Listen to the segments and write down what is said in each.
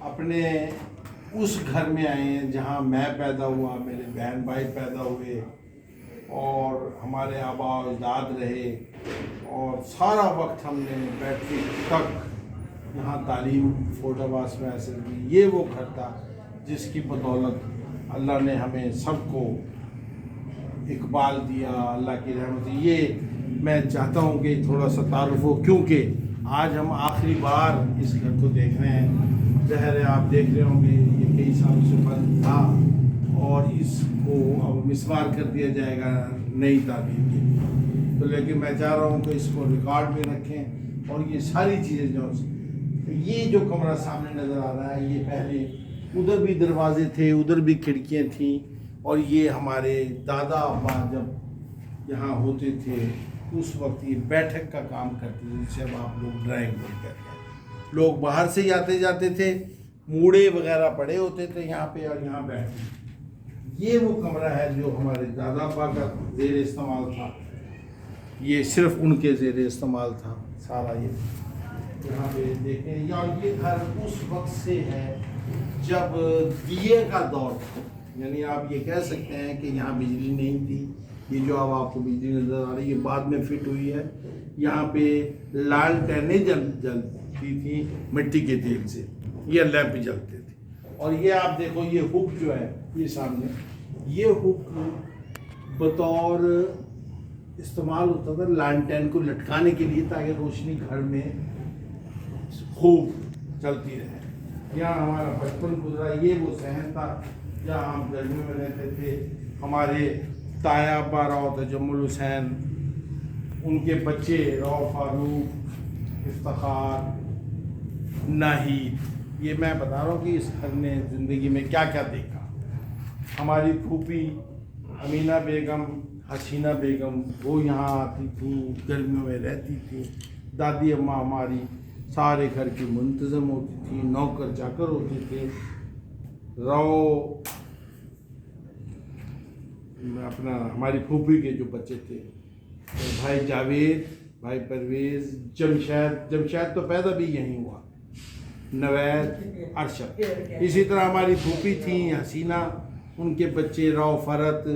اپنے اس گھر میں آئے ہیں جہاں میں پیدا ہوا، میرے بہن بھائی پیدا ہوئے اور ہمارے آبا و اجداد رہے، اور سارا وقت ہم نے میٹرک تک یہاں تعلیم فورٹ عباس میں حاصل کی۔ یہ وہ گھر تھا جس کی بدولت اللہ نے ہمیں سب کو اقبال دیا، اللہ کی رحمت۔ یہ میں چاہتا ہوں کہ تھوڑا سا تعارف ہو، کیونکہ آج ہم آخری بار اس گھر کو دیکھ رہے ہیں۔ ظاہر ہے آپ دیکھ رہے ہوں گے یہ کئی سالوں سے بند تھا اور اس کو اب مسمار کر دیا جائے گا نئی تعبیر کے لیے، تو لیکن میں چاہ رہا ہوں کہ اس کو ریکارڈ میں رکھیں۔ اور یہ ساری چیزیں یہ جو کمرہ سامنے نظر آ رہا ہے، یہ پہلے ادھر بھی دروازے تھے، ادھر بھی کھڑکیاں تھیں، اور یہ ہمارے دادا ابا جب یہاں ہوتے تھے اس وقت یہ بیٹھک کا کام کرتے تھے، جسے اب آپ لوگ ڈرائنگ روم کہتے ہیں۔ لوگ باہر سے ہی آتے جاتے تھے، موڑے وغیرہ پڑے ہوتے تھے یہاں پہ، اور یہاں بیٹھے۔ یہ وہ کمرہ ہے جو ہمارے دادا ابا کا زیر استعمال تھا، یہ صرف ان کے زیر استعمال تھا سارا۔ یہ یہاں پہ دیکھیں، یہ گھر اس وقت سے ہے جب دیے کا دور تھا، یعنی آپ یہ کہہ سکتے ہیں کہ یہاں بجلی نہیں تھی۔ یہ جو اب آپ کو بجلی نظر آ رہی ہے یہ بعد میں فٹ ہوئی ہے۔ یہاں پہ لالٹینیں جلتی تھیں مٹی کے تیل سے، یہ لیمپ جلتے تھے۔ اور یہ آپ دیکھو، یہ ہک جو ہے یہ سامنے، یہ ہک بطور استعمال ہوتا تھا لانٹین کو لٹکانے کے لیے، تاکہ روشنی گھر میں خوب چلتی رہے۔ یہاں ہمارا بچپن گزرا، یہ وہ صحن تھا جہاں ہم گرمیوں میں رہتے تھے۔ ہمارے تایا ابا راؤ تجمل حسین، ان کے بچے راؤ فاروق، افتخار، ناہید، یہ میں بتا رہا ہوں کہ اس گھر نے زندگی میں کیا کیا دیکھا۔ ہماری پھوپھی امینہ بیگم، حسینہ بیگم، وہ یہاں آتی تھیں، گرمیوں میں رہتی تھیں۔ دادی اماں ہماری سارے گھر کی منتظم ہوتی تھی، نوکر چاکر ہوتے تھے۔ اپنا ہماری پھوپھی کے جو بچے تھے، بھائی جاوید، بھائی پرویز، جمشید تو پیدا بھی یہیں ہوا، نوید، ارشد۔ اسی طرح ہماری پھوپھی تھیں حسینہ، ان کے بچے راؤ فرت،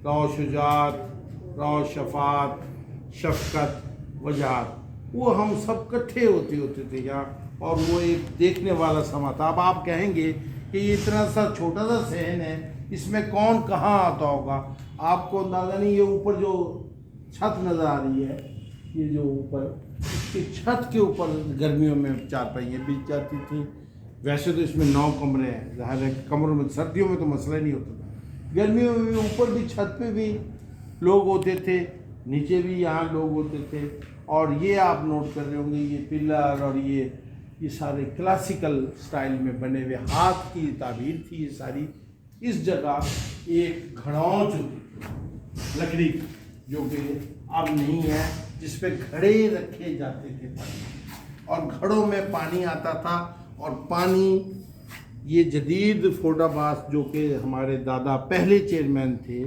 راؤ شجاعت، راؤ شفاعت، شفقت، وجاہت، وہ ہم سب کٹھے ہوتے تھے یہاں، اور وہ ایک دیکھنے والا سما تھا۔ اب آپ کہیں گے کہ یہ اتنا سا چھوٹا سا صحن ہے، اس میں کون کہاں آتا ہوگا؟ آپ کو اندازہ نہیں۔ یہ اوپر جو چھت نظر آ رہی ہے، یہ جو اوپر، اس کی چھت کے اوپر گرمیوں میں چارپائیاں بچ جاتی تھیں۔ ویسے تو اس میں 9 کمرے ہیں، ظاہر ہے کمروں میں سردیوں میں تو مسئلہ نہیں ہوتا تھا، گرمیوں میں بھی اوپر بھی چھت پہ بھی لوگ ہوتے تھے، نیچے بھی یہاں لوگ ہوتے تھے۔ اور یہ آپ نوٹ کر رہے ہوں گے، یہ پلر اور یہ سارے کلاسیکل سٹائل میں بنے ہوئے، ہاتھ کی تعبیر تھی یہ ساری۔ اس جگہ ایک گھڑونچ ہوتی تھی لکڑی کی، جو کہ اب نہیں ہے، جس پہ گھڑے رکھے جاتے تھے پانی، اور گھڑوں میں پانی آتا تھا۔ اور پانی یہ جدید فورٹ عباس، جو کہ ہمارے دادا پہلے چیئرمین تھے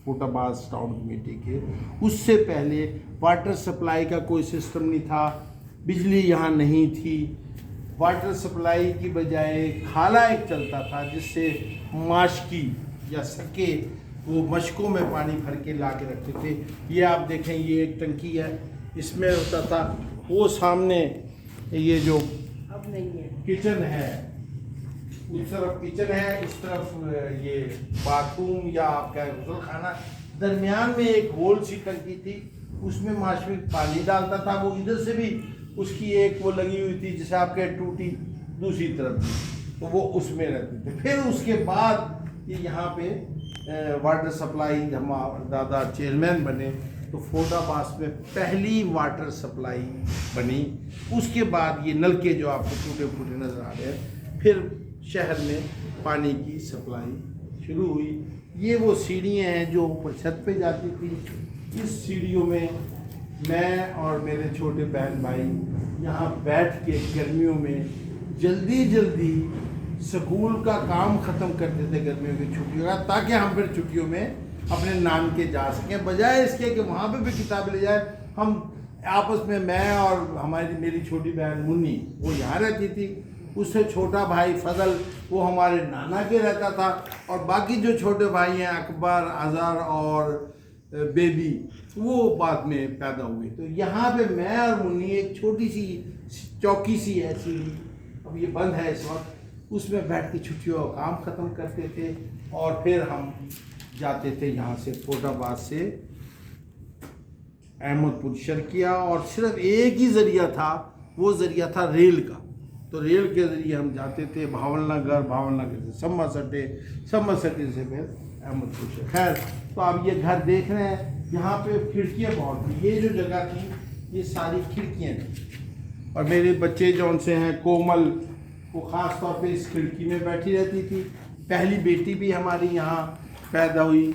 فورٹ عباس ٹاؤن کمیٹی کے، اس سے پہلے واٹر سپلائی کا کوئی سسٹم نہیں تھا، بجلی یہاں نہیں تھی۔ واٹر سپلائی کی بجائے کھالا ایک چلتا تھا، جس سے ماشکی یا سکے وہ مشکوں میں پانی بھر کے لا کے رکھتے تھے۔ یہ آپ دیکھیں، یہ ایک ٹنکی ہے، اس میں ہوتا تھا۔ وہ سامنے یہ جو کچن ہے، اس طرف کچن ہے، اس طرف یہ باتھ روم یا آپ کا غسل خانہ، درمیان میں ایک گول سی ٹنکی تھی، اس میں ماشفق پانی ڈالتا تھا۔ وہ ادھر سے بھی اس کی ایک وہ لگی ہوئی تھی، جسے آپ کہہ ٹوٹی، دوسری طرف تو وہ اس میں رہتے تھے۔ پھر اس کے بعد یہ یہاں پہ واٹر سپلائی، ہمارے دادا چیئرمین بنے تو فورٹ عباس میں پہلی واٹر سپلائی بنی۔ اس کے بعد یہ نلکے جو آپ کو ٹوٹے پھوٹے نظر آ رہے ہیں، پھر شہر میں پانی کی سپلائی شروع ہوئی۔ یہ وہ سیڑھیاں ہیں جو اوپر چھت پہ جاتی تھی۔ اس سیڑھیوں میں میں اور میرے چھوٹے بہن بھائی یہاں بیٹھ کے گرمیوں میں جلدی سکول کا کام ختم کرتے تھے گرمیوں کی چھٹیوں کا، تاکہ ہم پھر چھٹیوں میں اپنے نان کے جا سکیں، بجائے اس کے کہ وہاں پہ بھی کتاب لے جائے۔ ہم آپس میں اور میری چھوٹی بہن منی، وہ یہاں رہتی تھی، اس سے چھوٹا بھائی فضل وہ ہمارے نانا کے رہتا تھا، اور باقی جو چھوٹے بھائی ہیں اکبر، اظہر اور بیبی وہ بعد میں پیدا ہوئے. تو یہاں پہ میں اور منی ایک چھوٹی سی چوکی سی ایسی، اب یہ بند ہے اس وقت، اس میں بیٹھ کے چھٹیوں کا کام ختم کرتے تھے، اور پھر ہم جاتے تھے یہاں سے فوٹ آباد سے احمد پور شرقیہ، اور صرف ایک ہی ذریعہ تھا، وہ ذریعہ تھا ریل کا. تو ریل کے ذریعے ہم جاتے تھے بھاول نگر، بھاول نگر سے سما سٹے، سما سٹے سے پھر احمد پور سے. خیر، تو آپ یہ گھر دیکھ رہے ہیں، یہاں پہ کھڑکیاں بہت تھیں، یہ جو جگہ تھی یہ ساری کھڑکیاں تھیں. اور میرے بچے جو ان سے ہیں کومل، وہ خاص طور پہ اس کھڑکی میں بیٹھی رہتی تھی. پہلی بیٹی بھی ہماری یہاں پیدا ہوئی،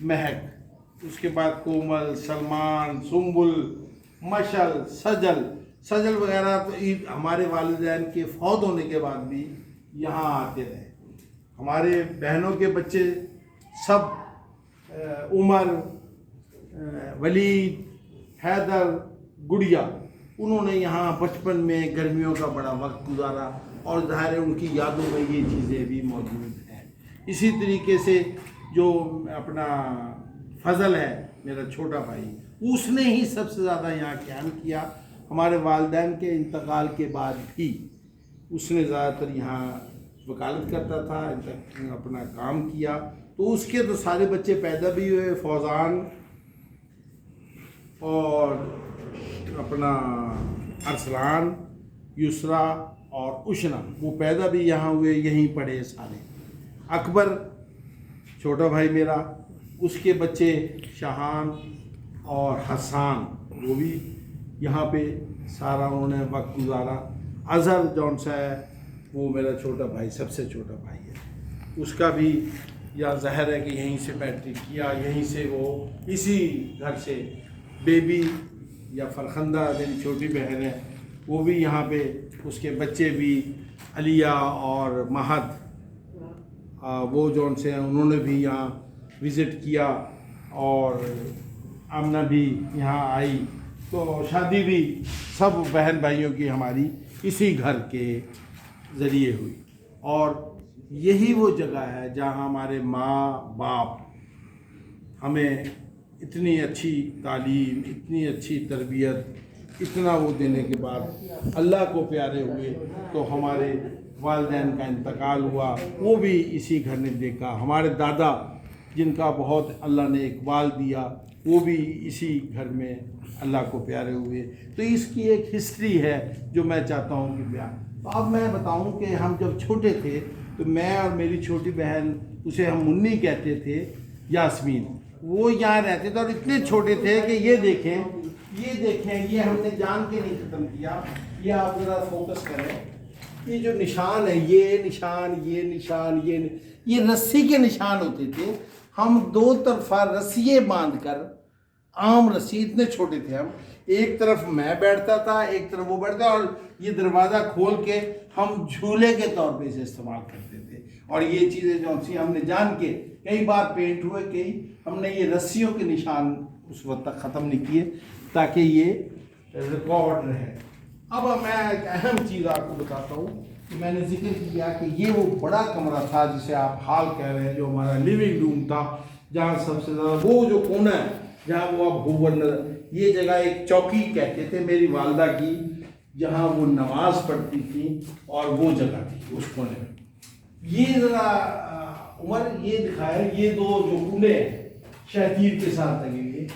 مہک. اس کے بعد کومل، سلمان، سنبل، مشل، سجل وغیرہ تو ہمارے والدین کے فوت ہونے کے بعد بھی یہاں آتے رہے. ہمارے بہنوں کے بچے سب، عمر، ولید، حیدر، گڑیا، انہوں نے یہاں بچپن میں گرمیوں کا بڑا وقت گزارا، اور ظاہر ہے ان کی یادوں میں یہ چیزیں بھی موجود ہیں. اسی طریقے سے جو اپنا فضل ہے میرا چھوٹا بھائی، اس نے ہی سب سے زیادہ یہاں قیام کیا. ہمارے والدین کے انتقال کے بعد بھی اس نے زیادہ تر یہاں وکالت کرتا تھا، اپنا کام کیا. تو اس کے تو سارے بچے پیدا بھی ہوئے، فوزان اور اپنا ارسلان، یسرا اور اشنا، وہ پیدا بھی یہاں ہوئے، یہیں پڑھے سارے. اکبر چھوٹا بھائی میرا، اس کے بچے شاہان اور حسان، وہ بھی یہاں پہ سارا انہوں نے وقت گزارا. اظہر جون سا ہے وہ میرا چھوٹا بھائی، سب سے چھوٹا بھائی ہے، اس کا بھی یا ظاہر ہے کہ یہیں سے میٹرک کیا، یہیں سے وہ اسی گھر سے. بیبی یا فرخندہ میری چھوٹی بہن ہے، وہ بھی یہاں پہ، اس کے بچے بھی علیہ اور مہد، وہ جون سے ہیں انہوں نے بھی یہاں وزٹ کیا، اور آمنہ بھی یہاں آئی. تو شادی بھی سب بہن بھائیوں کی ہماری اسی گھر کے ذریعے ہوئی. اور یہی وہ جگہ ہے جہاں ہمارے ماں باپ ہمیں اتنی اچھی تعلیم، اتنی اچھی تربیت، اتنا وہ دینے کے بعد اللہ کو پیارے ہوئے. تو ہمارے والدین کا انتقال ہوا، وہ بھی اسی گھر نے دیکھا. ہمارے دادا جن کا بہت اللہ نے اقبال دیا، وہ بھی اسی گھر میں اللہ کو پیارے ہوئے. تو اس کی ایک ہسٹری ہے جو میں چاہتا ہوں کہ بیان. تو اب میں بتاؤں کہ ہم جب چھوٹے تھے تو میں اور میری چھوٹی بہن، اسے ہم منی کہتے تھے، یاسمین، وہ یہاں رہتے تھے، اور اتنے چھوٹے تھے کہ یہ دیکھیں، یہ ہم نے جان کے نہیں ختم کیا. یہ آپ ذرا فوکس کریں، یہ جو نشان ہے، یہ نشان، یہ رسی کے نشان ہوتے تھے. ہم دو طرفہ رسیے باندھ کر، عام رسی، اتنے چھوٹے تھے ہم، ایک طرف میں بیٹھتا تھا، ایک طرف وہ بیٹھتا، اور یہ دروازہ کھول کے ہم جھولے کے طور پہ اسے استعمال کرتے تھے. اور یہ چیزیں جو سی ہم نے جان کے کئی بار پینٹ ہوئے، کئی ہم نے یہ رسیوں کے نشان اس وقت تک ختم نہیں کیے تاکہ یہ ریکارڈ رہے. اب میں ایک اہم چیز آپ کو بتاتا ہوں کہ میں نے ذکر کیا کہ یہ وہ بڑا کمرہ تھا جسے آپ ہال کہہ رہے ہیں، جو ہمارا لیونگ روم تھا، جہاں سب سے زیادہ وہ جو کونا ہے جہاں وہ اب ہوور نظر، یہ جگہ ایک چوکی کہتے تھے میری والدہ کی، جہاں وہ نماز پڑھتی تھی، اور وہ جگہ تھی اس کونے میں. یہ ذرا عمر یہ دکھایا، یہ دو جو کنڈے ہیں شہتیر کے ساتھ لگے ہوئے،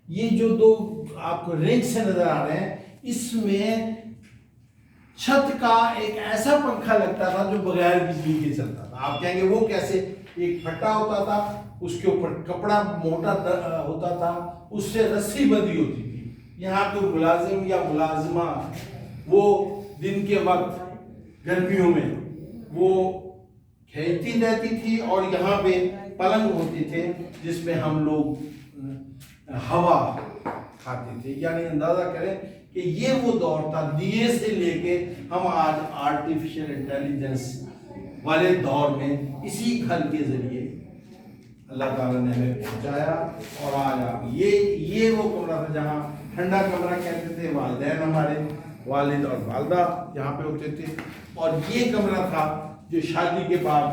یہ جو دو آپ کو رینج سے نظر آ رہے ہیں، اس میں چھت کا ایک ایسا پنکھا لگتا تھا جو بغیر بجلی کے چلتا تھا. آپ کہیں گے وہ کیسے؟ ایک پھٹا ہوتا تھا، اس کے اوپر کپڑا موٹا ہوتا تھا، اس سے رسی بندھی ہوتی تھی. یہاں تو ملازم یا ملازمہ وہ دن کے وقت گرمیوں میں وہ کھیلتی رہتی تھی، اور یہاں پہ پلنگ ہوتے تھے جس میں ہم لوگ ہوا کھاتے تھے. یعنی اندازہ کریں کہ یہ وہ دور تھا، دیے سے لے کے ہم آج آرٹیفیشل انٹیلیجنس والے دور میں اسی گھر کے ذریعے اللہ تعالیٰ نے ہمیں پہنچایا. اور آج آپ یہ وہ کمرہ تھا جہاں ٹھنڈا کمرہ کہتے تھے والدین ہمارے، والد اور والدہ یہاں پہ ہوتے تھے، اور یہ کمرہ تھا جو شادی کے بعد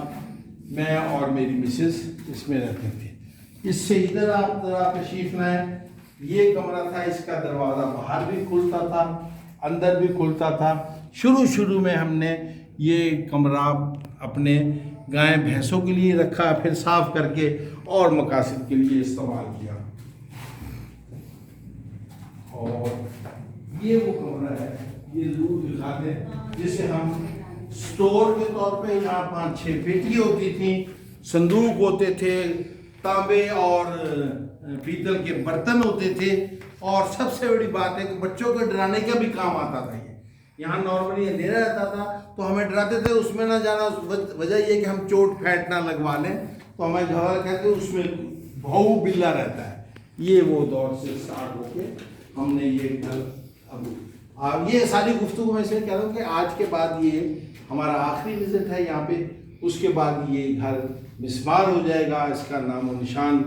میں اور میری مسز اس میں رہتے تھے۔ اس سے ادھر آپ ذرا تشریف لائیں، یہ کمرہ تھا، اس کا دروازہ باہر بھی کھلتا تھا اندر بھی کھلتا تھا۔ شروع میں ہم نے یہ کمرہ اپنے گائے بھینسوں کے لیے رکھا، پھر صاف کر کے اور مقاصد کے لیے استعمال کیا۔ اور یہ وہ کمرہ ہے، یہ ضرور دکھا دیں، جسے ہم سٹور کے طور پہ، یہاں 5-6 پیٹی ہوتی تھیں، صندوق ہوتے تھے، تانبے اور پیتل کے برتن ہوتے تھے، اور سب سے بڑی بات ہے کہ بچوں کو ڈرانے کا بھی کام آتا تھا۔ یہاں نارملی اندھیرا رہتا تھا تو ہمیں ڈراتے تھے اس میں نہ جانا، وجہ یہ کہ ہم چوٹ پھینٹ نہ لگوا لیں، تو ہمیں گھر کہتے ہیں اس میں بھاؤ بلا رہتا ہے۔ یہ وہ دور سے سٹارٹ ہو کے ہم نے یہ گھر، اب یہ ساری گفتگو میں سے کہہ رہا ہوں کہ آج کے بعد یہ ہمارا آخری وزٹ ہے یہاں پہ، اس کے بعد یہ گھر مسمار ہو جائے گا، اس کا نام و نشان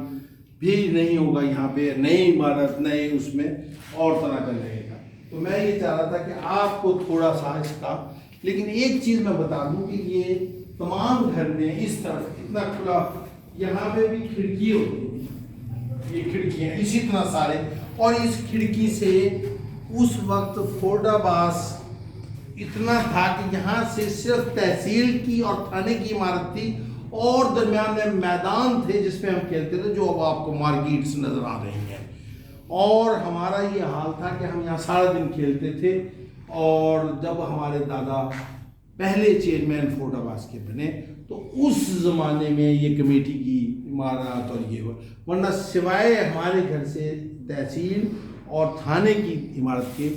بھی نہیں ہوگا یہاں پہ، نئی عمارت نئے اس میں اور طرح کا رہے گا۔ تو میں یہ چاہ رہا تھا کہ آپ کو تھوڑا سا اس کا، لیکن ایک چیز میں بتا دوں کہ یہ تمام گھر میں اس طرف اتنا کھلا، یہاں پہ بھی کھڑکی ہوتی ہے، یہ کھڑکیاں اسی طرح سارے، اور اس کھڑکی سے اس وقت فورڈ عباس اتنا تھا کہ یہاں سے صرف تحصیل کی اور تھانے کی عمارت تھی، اور درمیان میں میدان تھے جس میں ہم کھیلتے تھے، جو اب آپ کو مارکیٹس نظر آ رہی ہیں۔ اور ہمارا یہ حال تھا کہ ہم یہاں سارا دن کھیلتے تھے، اور جب ہمارے دادا پہلے چیئرمین فورٹ عباس کے بنے تو اس زمانے میں یہ کمیٹی کی عمارت اور یہ ورنہ سوائے ہمارے گھر سے تحصیل اور تھانے کی عمارت کے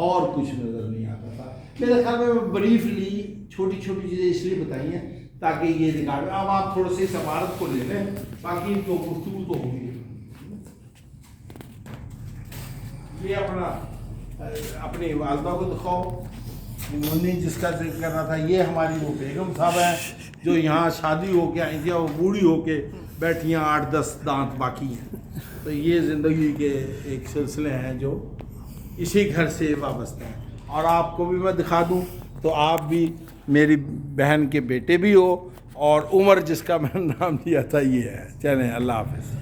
اور کچھ نظر نہیں آتا تھا۔ میرے خیال میں بریفلی چھوٹی چھوٹی چیزیں اس لیے بتائی ہیں تاکہ یہ دکھا دیں۔ اب آپ تھوڑے سے اس عمارت کو لے لیں، باقی تو گفتگو تو ہوگی۔ یہ اپنی والدہ کو دکھاؤ، منی جس کا ذکر کر رہا تھا، یہ ہماری وہ بیگم صاحب ہیں جو یہاں شادی ہو کے آئی تھی، اور بوڑھی ہو کے بیٹھی ہیں، 8-10 دانت باقی ہیں۔ تو یہ زندگی کے ایک سلسلے ہیں جو اسی گھر سے وابستہ ہیں۔ اور آپ کو بھی میں دکھا دوں تو آپ بھی میری بہن کے بیٹے بھی ہو، اور عمر جس کا میں نے نام دیا تھا یہ ہے۔ چلیں، اللہ حافظ۔